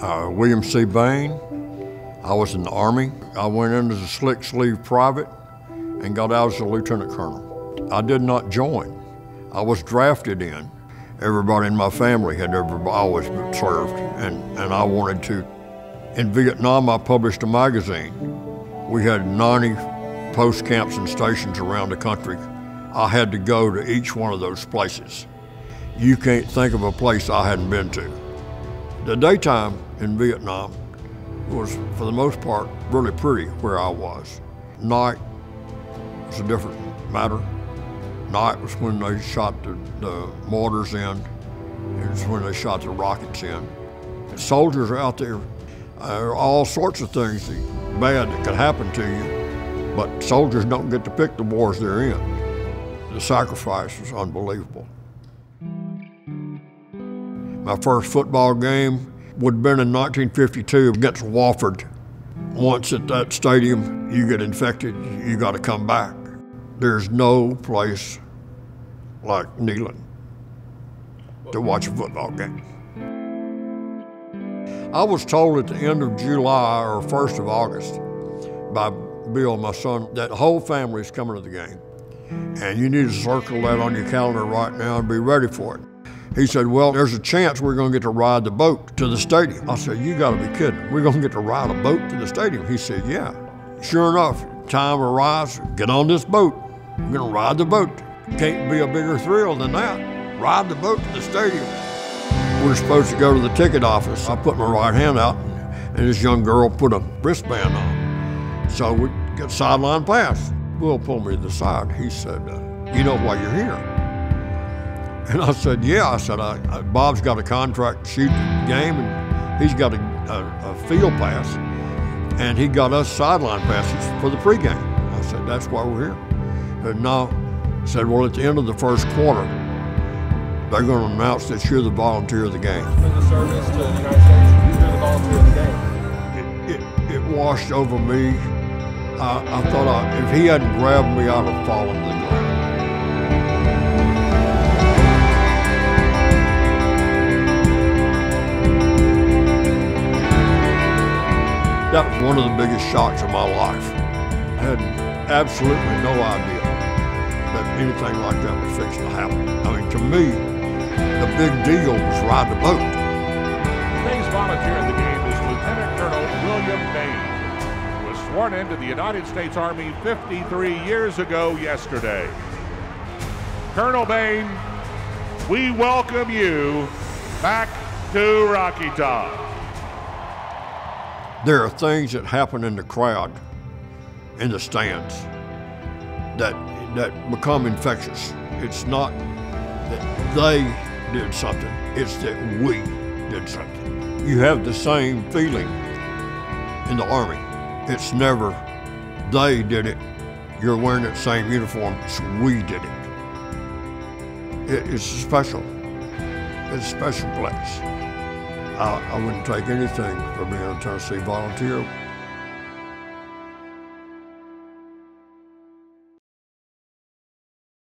William C. Bayne. I was in the Army. I went in as a slick sleeve private and got out as a lieutenant colonel. I did not join. I was drafted in. Everybody in my family had always been served, and I wanted to. In Vietnam, I published a magazine. We had 90 post camps and stations around the country. I had to go to each one of those places. You can't think of a place I hadn't been to. The daytime in Vietnam was, for the most part, really pretty where I was. Night was a different matter. Night was when they shot the mortars in. It was when they shot the rockets in. Soldiers are out there. There are all sorts of things bad that could happen to you, but soldiers don't get to pick the wars they're in. The sacrifice was unbelievable. My first football game would have been in 1952 against Wofford. Once at that stadium, you get infected, you got to come back. There's no place like Neyland to watch a football game. I was told at the end of July or 1st of August by Bill, my son, that the whole family is coming to the game. And you need to circle that on your calendar right now and be ready for it. He said, well, there's a chance we're gonna get to ride the boat to the stadium. I said, you gotta be kidding. We're gonna get to ride a boat to the stadium? He said, yeah. Sure enough, time arrives, get on this boat. We're gonna ride the boat. Can't be a bigger thrill than that. Ride the boat to the stadium. We're supposed to go to the ticket office. I put my right hand out, and this young girl put a wristband on. So we get sideline pass. Will pulled me to the side. He said, you know why you're here? And I said, yeah. I said, Bob's got a contract to shoot the game, and he's got a field pass, and he got us sideline passes for the pregame. I said, that's why we're here. And no, he said, well, at the end of the first quarter, they're going to announce that you're the volunteer of the game. For the service to the United States, you're the volunteer of the game. It washed over me. I thought if he hadn't grabbed me, I'd have fallen to the ground. That was one of the biggest shocks of my life. I had absolutely no idea that anything like that was fixing to happen. I mean, to me, the big deal was ride the boat. Today's volunteer in the game is Lieutenant Colonel William Bayne, who was sworn into the United States Army 53 years ago yesterday. Colonel Bayne, we welcome you back to Rocky Top. There are things that happen in the crowd, in the stands, that become infectious. It's not that they did something, it's that we did something. You have the same feeling in the Army. It's never they did it, you're wearing that same uniform, it's we did it. It's special. It's a special place. I wouldn't take anything for being a Tennessee volunteer.